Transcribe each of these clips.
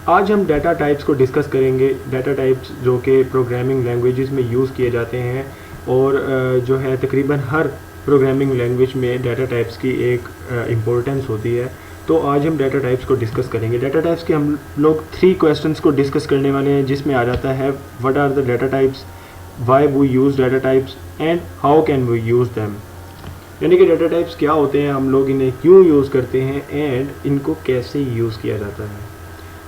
आज हम data types को डिस्कस करेंगे। डाटा टाइप्स जो कि प्रोग्रामिंग लैंग्वेजेस में यूज़ किए जाते हैं और जो है तकरीबन हर प्रोग्रामिंग लैंग्वेज में डाटा टाइप्स की एक इम्पोर्टेंस होती है। तो आज हम डाटा टाइप्स को डिस्कस करेंगे। डाटा टाइप्स के हम लोग 3 क्वेश्चंस को डिस्कस करने वाले हैं, जिसमें आ जाता है what are the data types, why we use data types and how can we use them. यानी कि डाटा टाइप्स क्या होते हैं, हम लोग इन्हें क्यों यूज़ करते हैं एंड इनको कैसे यूज़ किया जाता है।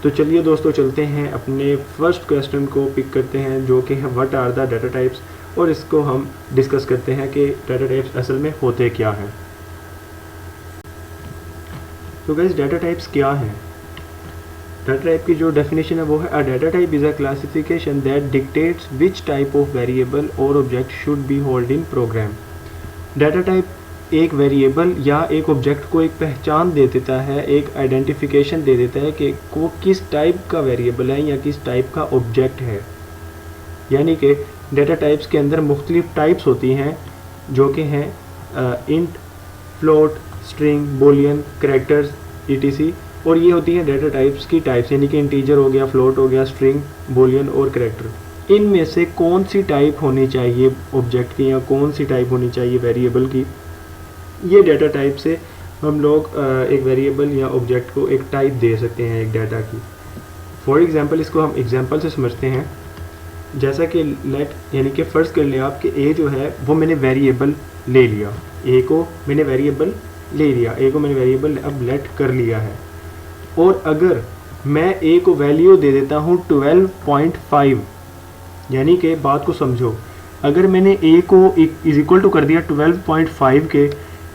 तो चलिए दोस्तों चलते हैं अपने फर्स्ट क्वेश्चन को पिक करते हैं, जो कि है what are the data types, और इसको हम डिस्कस करते हैं कि डाटा टाइप्स असल में होते क्या हैं। तो गाइस डाटा टाइप्स क्या हैं? डाटा टाइप की जो डेफिनेशन है वो है, a data type is a classification that dictates which type of variable और object should be hold in program. Data type एक वेरिएबल या एक ऑब्जेक्ट को एक पहचान दे देता है, एक आइडेंटिफिकेशन दे देता है कि वो किस टाइप का वेरिएबल है या किस टाइप का ऑब्जेक्ट है। यानी कि डाटा टाइप्स के अंदर मुख्तलिफ टाइप्स होती हैं, जो कि हैं int, float, string, Boolean, characters, etc। और ये होती हैं डाटा टाइप्स की टाइप्स, यानी कि इंटीजर हो गया, फ्लोट हो गया, स्ट्रिंग, बूलियन और कैरेक्टर। इनमें से कौन सी टाइप होनी चाहिए ऑब्जेक्ट की या कौन सी टाइप होनी चाहिए वेरिएबल की, ये डाटा टाइप से हम लोग एक वेरिएबल या ऑब्जेक्ट को एक टाइप दे सकते हैं एक डाटा की। फॉर एग्जांपल इसको हम एग्जांपल से समझते हैं। जैसा कि लेट, यानी कि फ़र्ज़ कर लें आप कि ए जो है वो मैंने वेरिएबल ले लिया, ए को मैंने वेरिएबल ले लिया, ए को मैंने वेरिएबल अब लेट कर लिया है। और अगर मैं ए को वैल्यू दे देता हूँ 12.5, यानी कि बात को समझो, अगर मैंने ए को इज इक्वल टू कर दिया 12.5 के,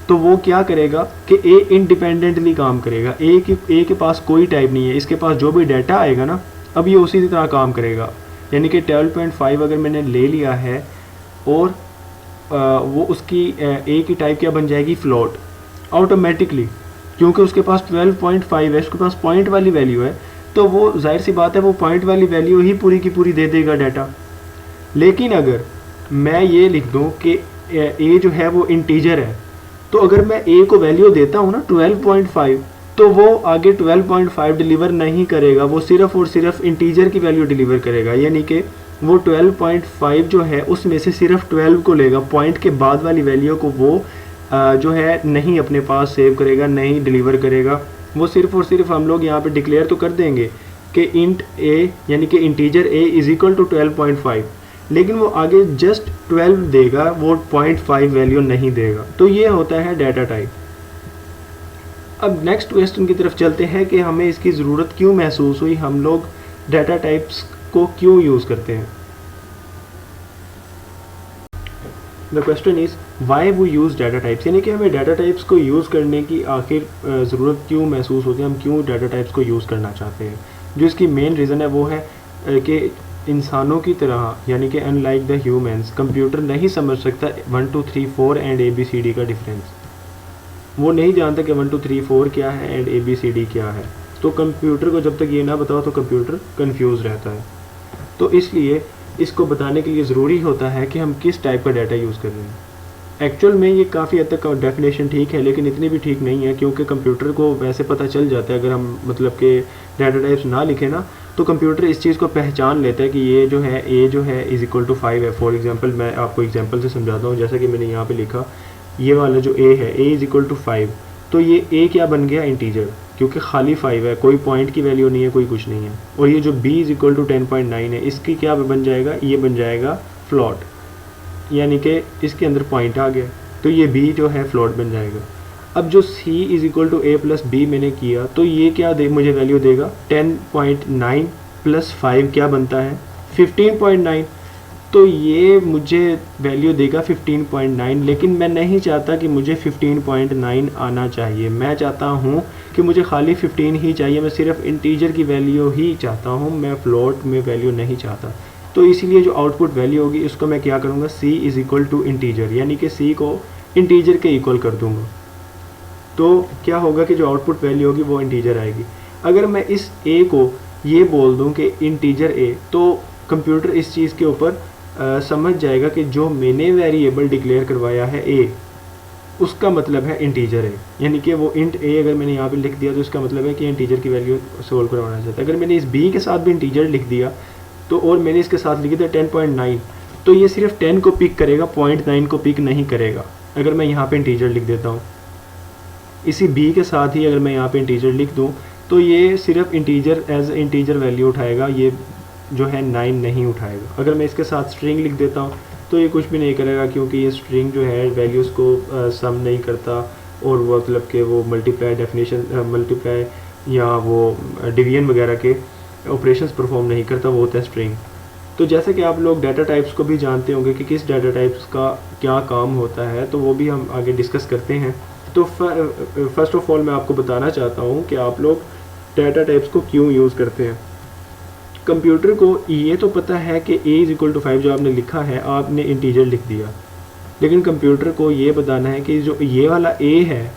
तो वो क्या करेगा कि ए इंडिपेंडेंटली काम करेगा। ए के पास कोई टाइप नहीं है, इसके पास जो भी डाटा आएगा ना, अब ये उसी तरह काम करेगा। यानी कि 12.5 अगर मैंने ले लिया है और वो उसकी ए की टाइप क्या बन जाएगी, फ्लोट, ऑटोमेटिकली, क्योंकि उसके पास 12.5 है, उसके पास पॉइंट वाली वैल्यू है, तो वो जाहिर सी बात है वो पॉइंट वाली वैल्यू ही पूरी की पूरी दे देगा डाटा। लेकिन अगर मैं ये लिख दूँ कि ए जो है वो इंटीजर है, तो अगर मैं ए को वैल्यू देता हूँ ना 12.5, तो वो आगे 12.5 डिलीवर नहीं करेगा, वो सिर्फ और सिर्फ इंटीजर की वैल्यू डिलीवर करेगा। यानी कि वो 12.5 जो है उसमें से सिर्फ 12 को लेगा, पॉइंट के बाद वाली वैल्यू को वो जो है नहीं अपने पास सेव करेगा, नहीं डिलीवर करेगा। वो सिर्फ और सिर्फ हम लोग यहाँ पे डिक्लेयर तो कर देंगे कि इंट ए, यानी कि integer A is equal to 12.5, लेकिन वो आगे जस्ट 12 देगा, वो 0.5 वैल्यू नहीं देगा। तो ये होता है डाटा टाइप। अब नेक्स्ट क्वेश्चन की तरफ चलते हैं कि हमें इसकी ज़रूरत क्यों महसूस हुई, हम लोग डाटा टाइप्स को क्यों यूज़ करते हैं। The question is why we use data types, यानी कि हमें डाटा टाइप्स को यूज़ करने की आखिर ज़रूरत क्यों महसूस होती है, हम क्यों डाटा टाइप्स को यूज़ करना चाहते हैं। जो इसकी मेन रीज़न है वो है कि इंसानों की तरह, यानी कि अनलाइक द ह्यूमंस, कंप्यूटर नहीं समझ सकता 1 2 3 4 एंड ABCD का डिफरेंस। वो नहीं जानता कि 1 2 3 4 क्या है एंड ABCD क्या है। तो कंप्यूटर को जब तक ये ना बताओ तो कंप्यूटर कंफ्यूज रहता है। तो इसलिए इसको बताने के लिए ज़रूरी होता है कि हम किस टाइप का डाटा यूज़ कर रहे हैं। एक्चुअल में ये काफ़ी हद तक डेफिनेशन ठीक है, लेकिन इतनी भी ठीक नहीं है, क्योंकि कंप्यूटर को वैसे पता चल जाता है, अगर हम मतलब कि डाटा टाइप्स ना लिखें ना, तो कंप्यूटर इस चीज़ को पहचान लेता है कि ये जो है ए जो है इज़ इक्वल टू 5 है। फॉर एग्जांपल मैं आपको एग्जांपल से समझाता हूँ। जैसा कि मैंने यहाँ पे लिखा, ये वाला जो ए है, ए इज़ इक्वल टू 5, तो ये ए क्या बन गया, इंटीजर, क्योंकि खाली 5 है, कोई पॉइंट की वैल्यू नहीं है, कोई कुछ नहीं है। और ये जो b इज़ इक्वल टू 10.9 है, इसकी क्या बन जाएगा, ये बन जाएगा फ्लोट, यानी कि इसके अंदर पॉइंट आ गया, तो ये b जो है फ्लोट बन जाएगा। अब जो c is equal to a plus b मैंने किया, तो ये क्या मुझे वैल्यू देगा, 10.9 प्लस 5 क्या बनता है, 15.9। तो ये मुझे वैल्यू देगा 15.9, लेकिन मैं नहीं चाहता कि मुझे 15.9 आना चाहिए। मैं चाहता हूँ कि मुझे खाली 15 ही चाहिए, मैं सिर्फ इंटीजर की वैल्यू ही चाहता हूँ, मैं फ्लोट में वैल्यू नहीं चाहता। तो इसीलिए जो आउटपुट वैल्यू होगी उसको मैं क्या करूँगा, c is equal to integer, यानी कि c को इंटीजर के इक्वल कर दूँगा। तो क्या होगा कि जो आउटपुट वैल्यू होगी वो इंटीजर आएगी। अगर मैं इस a को ये बोल दूँ कि इंटीजर a, तो कंप्यूटर इस चीज़ के ऊपर समझ जाएगा कि जो मैंने वेरिएबल डिक्लेयर करवाया है a, उसका मतलब है इंटीजर है, यानी कि वो इंट ए अगर मैंने यहाँ पे लिख दिया तो इसका मतलब है कि इंटीजर की वैल्यू सोल्व करवाना चाहता है। अगर मैंने इस बी के साथ भी इंटीजर लिख दिया तो और मैंने इसके साथ लिख दिया 10.9, तो ये सिर्फ 10 को पिक करेगा, 0.9 को पिक नहीं करेगा। अगर मैं यहाँ पे इंटीजर लिख देता हूँ, इसी बी के साथ ही अगर मैं यहाँ पे इंटीजर लिख दूँ तो ये सिर्फ इंटीजर एज इंटीजर वैल्यू उठाएगा, ये जो है 9 नहीं उठाएगा। अगर मैं इसके साथ स्ट्रिंग लिख देता हूँ तो ये कुछ भी नहीं करेगा, क्योंकि ये स्ट्रिंग जो है वैल्यूज़ को सम नहीं करता और वो मतलब कि वो मल्टीप्लाई डेफिनेशन मल्टीप्लाई या वो डिवीजन वगैरह के ऑपरेशंस परफॉर्म नहीं करता, वो होता है स्ट्रिंग। तो जैसे कि आप लोग डाटा टाइप्स को भी जानते होंगे कि किस डाटा टाइप्स का क्या काम होता है, तो वो भी हम आगे डिस्कस करते हैं। तो फर्स्ट ऑफ ऑल मैं आपको बताना चाहता हूँ कि आप लोग डाटा टाइप्स को क्यों यूज़ करते हैं। कंप्यूटर को ये तो पता है कि a=5 जो आपने लिखा है, आपने इंटीजर लिख दिया, लेकिन कंप्यूटर को ये बताना है कि जो ये वाला a है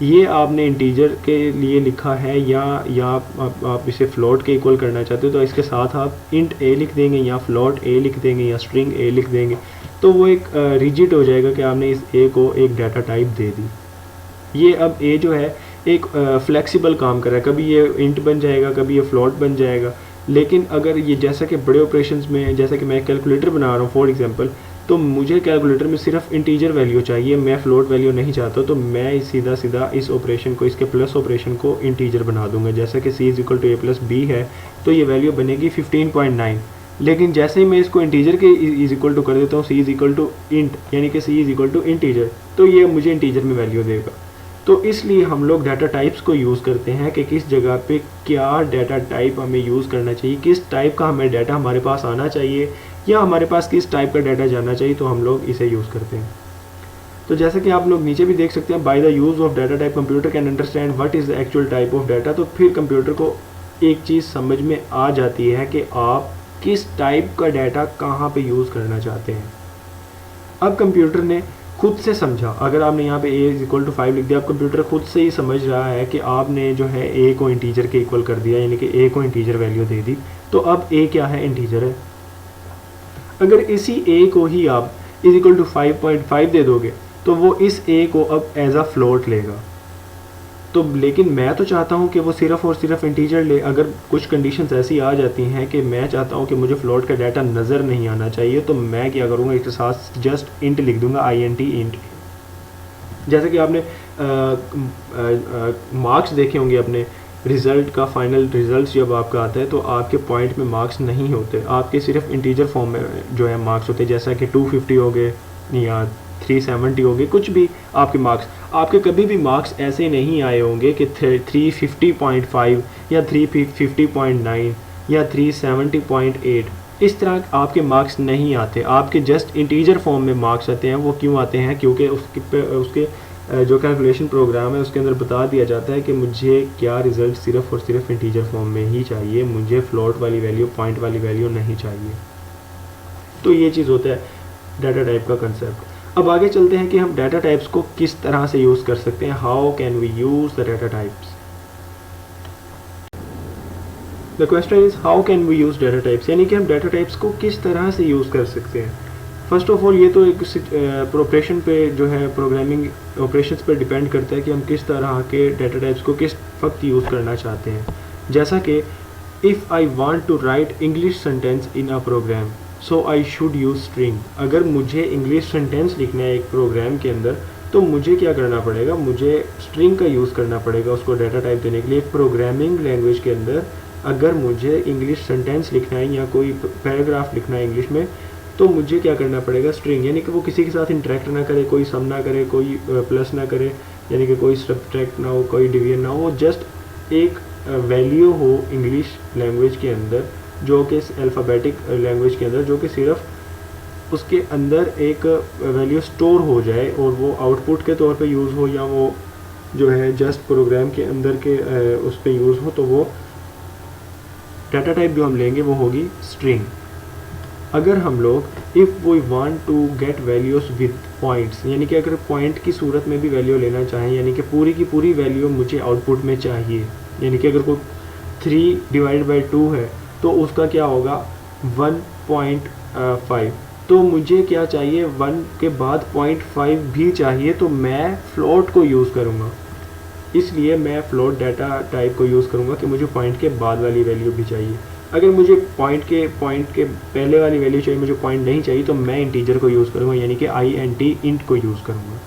ये आपने इंटीजर के लिए लिखा है या आप इसे फ्लोट के इक्वल करना चाहते हो, तो इसके साथ आप इंट a लिख देंगे या फ्लोट a लिख देंगे या स्ट्रिंग a लिख देंगे, तो वो एक रिजिड हो जाएगा कि आपने इस a को एक डाटा टाइप दे दी। ये अब a जो है एक फ्लेक्सिबल काम कर रहा है, कभी ये इंट बन जाएगा, कभी ये फ्लोट बन जाएगा। लेकिन अगर ये जैसा कि बड़े ऑपरेशंस में, जैसा कि मैं कैलकुलेटर बना रहा हूँ फॉर एग्जांपल, तो मुझे कैलकुलेटर में सिर्फ इंटीजर वैल्यू चाहिए, मैं फ्लोट वैल्यू नहीं चाहता, तो मैं सीधा सीधा इस ऑपरेशन को, इसके प्लस ऑपरेशन को इंटीजर बना दूंगा। जैसा कि c=a+b है तो ये वैल्यू बनेगी 15.9, लेकिन जैसे ही मैं इसको इंटीजर के इक्वल टू कर देता हूँ, c=int, यानी कि c=इंटीजर, तो ये मुझे इंटीजर में वैल्यू देगा। तो इसलिए हम लोग डाटा टाइप्स को यूज़ करते हैं कि किस जगह पे क्या डाटा टाइप हमें यूज़ करना चाहिए, किस टाइप का हमें डाटा हमारे पास आना चाहिए या हमारे पास किस टाइप का डाटा जाना चाहिए, तो हम लोग इसे यूज़ करते हैं। तो जैसे कि आप लोग नीचे भी देख सकते हैं, by the use of data type computer can understand what is the actual type of data. तो फिर कंप्यूटर को एक चीज़ समझ में आ जाती है कि आप किस टाइप का डाटा कहाँ पर यूज़ करना चाहते हैं। अब कंप्यूटर ने खुद से समझा, अगर आपने यहाँ पे a=5 लिख दिया, अब कंप्यूटर खुद से ही समझ रहा है कि आपने जो है a को इंटीजर के इक्वल कर दिया, यानी कि a को इंटीजर वैल्यू दे दी, तो अब a क्या है, इंटीजर है। अगर इसी a को ही आप =5.5 दे दोगे तो वो इस a को अब एज अ फ्लोट लेगा। तो लेकिन मैं तो चाहता हूँ कि वो सिर्फ और सिर्फ इंटीजर ले। अगर कुछ कंडीशंस ऐसी आ जाती हैं कि मैं चाहता हूँ कि मुझे फ्लोट का डाटा नज़र नहीं आना चाहिए, तो मैं क्या करूँगा, इसके साथ जस्ट इंट लिख दूँगा, int इंट। जैसे कि आपने मार्क्स देखे होंगे अपने रिज़ल्ट का, फाइनल रिज़ल्ट जब आपका आता है तो आपके पॉइंट में मार्क्स नहीं होते, आपके सिर्फ इंटीजर फॉर्म में जो है मार्क्स होते हैं, जैसा कि 250 हो गए या 370 हो गए, कुछ भी आपके मार्क्स। आपके कभी भी मार्क्स ऐसे नहीं आए होंगे कि 350.5 या 350.9 या 370.8, इस तरह आपके मार्क्स नहीं आते, आपके जस्ट इंटीजर फॉर्म में मार्क्स आते हैं। वो क्यों आते हैं, क्योंकि उसके जो कैलकुलेशन प्रोग्राम है उसके अंदर बता दिया जाता है कि मुझे क्या रिज़ल्ट सिर्फ और सिर्फ इंटीजर फॉर्म में ही चाहिए, मुझे फ्लोट वाली वैल्यू, पॉइंट वाली वैल्यू नहीं चाहिए। तो ये चीज़ होता है डाटा टाइप का कंसेप्ट। अब आगे चलते हैं कि हम डाटा टाइप्स को किस तरह से यूज़ कर सकते हैं। How can we use the data types. The question is how can we use data types, यानी कि हम डाटा टाइप्स को किस तरह से यूज़ कर सकते हैं। फर्स्ट ऑफ ऑल ये तो एक ऑपरेशन पे जो है, प्रोग्रामिंग ऑपरेशंस पे डिपेंड करता है कि हम किस तरह के डाटा टाइप्स को किस वक्त यूज़ करना चाहते हैं। जैसा कि if I want to write English sentence in a program so I should use string. अगर मुझे इंग्लिश सेंटेंस लिखना है एक प्रोग्राम के अंदर तो मुझे क्या करना पड़ेगा, मुझे स्ट्रिंग का यूज़ करना पड़ेगा उसको डाटा टाइप देने के लिए। प्रोग्रामिंग लैंग्वेज के अंदर अगर मुझे इंग्लिश सेंटेंस लिखना है या कोई पैराग्राफ लिखना है इंग्लिश में, तो मुझे क्या करना पड़ेगा, स्ट्रिंग, यानी कि वो किसी के साथ इंटरेक्ट ना करे, कोई सम ना करे, कोई प्लस ना करे, यानी कि कोई सब्ट्रैक्ट ना हो, कोई डिवीजन ना हो, वो जस्ट एक वैल्यू हो इंग्लिश लैंग्वेज के अंदर, जो कि अल्फ़ाबेटिक लैंग्वेज के अंदर, जो कि सिर्फ उसके अंदर एक वैल्यू स्टोर हो जाए और वो आउटपुट के तौर पे यूज़ हो, या वो जो है जस्ट प्रोग्राम के अंदर के उस पर यूज़ हो, तो वो डाटा टाइप जो हम लेंगे वो होगी स्ट्रिंग। अगर हम लोग if we want to get values with points, यानी कि अगर पॉइंट की सूरत में भी वैल्यू लेना चाहें, यानी कि पूरी की पूरी वैल्यू मुझे आउटपुट में चाहिए, यानी कि अगर कोई 3/2 है तो उसका क्या होगा 1.5, तो मुझे क्या चाहिए, 1 के बाद 0.5 भी चाहिए, तो मैं फ्लोट को यूज़ करूँगा। इसलिए मैं फ्लोट डाटा टाइप को यूज़ करूँगा कि मुझे पॉइंट के बाद वाली वैल्यू भी चाहिए। अगर मुझे पॉइंट के पहले वाली वैल्यू चाहिए, मुझे पॉइंट नहीं चाहिए, तो मैं इंटीजर को यूज़ करूँगा, यानी कि int को यूज़ करूँगा।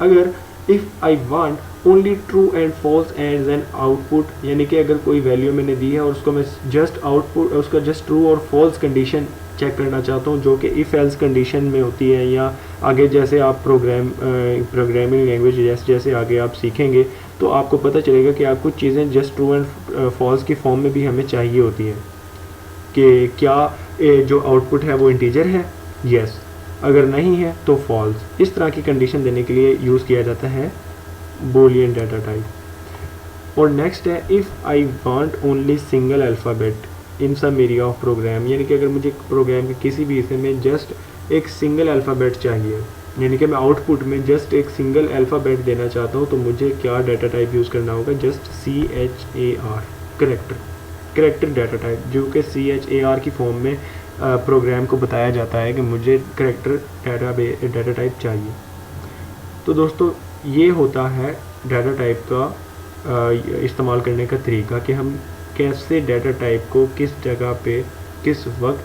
अगर if I want only true and false as an output, यानी कि अगर कोई वैल्यू मैंने दी है और उसको मैं जस्ट आउटपुट, उसका जस्ट ट्रू और फॉल्स कंडीशन चेक करना चाहता हूँ, जो कि इफ़ एल्स कंडीशन में होती है, या आगे जैसे आप प्रोग्रामिंग लैंग्वेज जैसे जैसे आगे आप सीखेंगे तो आपको पता चलेगा कि आप कुछ चीज़ें जस्ट ट्रू एंड फॉल्स की फॉर्म में भी हमें चाहिए होती हैं कि क्या जो आउटपुट है वो इंटीजर है, यस, अगर नहीं है तो फॉल्स। इस तरह की कंडीशन देने के लिए यूज़ किया जाता है बूलियन डाटा टाइप। और नेक्स्ट है if I want only single alphabet in some area of program, यानी कि अगर मुझे प्रोग्राम के किसी भी हिस्से में जस्ट एक सिंगल अल्फ़ाबेट चाहिए, यानी कि मैं आउटपुट में जस्ट एक सिंगल अल्फ़ाबेट देना चाहता हूँ, तो मुझे क्या डाटा टाइप यूज़ करना होगा, just CHAR, character data type, जो कि CHAR की फॉर्म में प्रोग्राम को बताया जाता है कि मुझे करेक्टर डाटा टाइप चाहिए। तो दोस्तों ये होता है डाटा टाइप का इस्तेमाल करने का तरीका, कि हम कैसे डाटा टाइप को किस जगह पे किस वक्त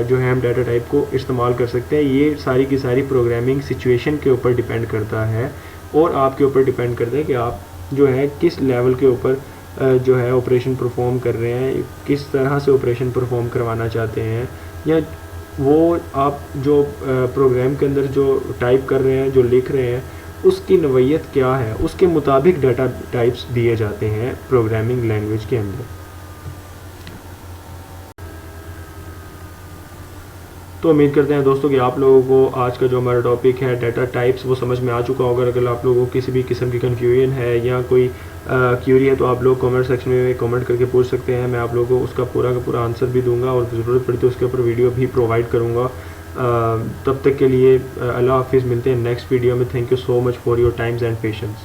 जो है हम डाटा टाइप को इस्तेमाल कर सकते हैं। ये सारी की सारी प्रोग्रामिंग सिचुएशन के ऊपर डिपेंड करता है और आपके ऊपर डिपेंड करता है कि आप जो है किस लेवल के ऊपर जो है ऑपरेशन परफॉर्म कर रहे हैं, किस तरह से ऑपरेशन परफॉर्म करवाना चाहते हैं, या वो आप जो प्रोग्राम के अंदर जो टाइप कर रहे हैं, जो लिख रहे हैं, उसकी नौइयत क्या है, उसके मुताबिक डाटा टाइप्स दिए जाते हैं प्रोग्रामिंग लैंग्वेज के अंदर। तो उम्मीद करते हैं दोस्तों कि आप लोगों को आज का जो हमारा टॉपिक है डाटा टाइप्स वो समझ में आ चुका होगा। अगर आप लोगों को किसी भी किस्म की कन्फ्यूजन है या कोई क्यूरी है तो आप लोग कमेंट सेक्शन में कमेंट करके पूछ सकते हैं। मैं आप लोगों को उसका पूरा का पूरा आंसर भी दूंगा और ज़रूरत पड़ी तो उसके ऊपर वीडियो भी प्रोवाइड करूँगा। तब तक के लिए अल्लाह हाफिज़, मिलते हैं नेक्स्ट वीडियो में। Thank you so much for your time's and patience.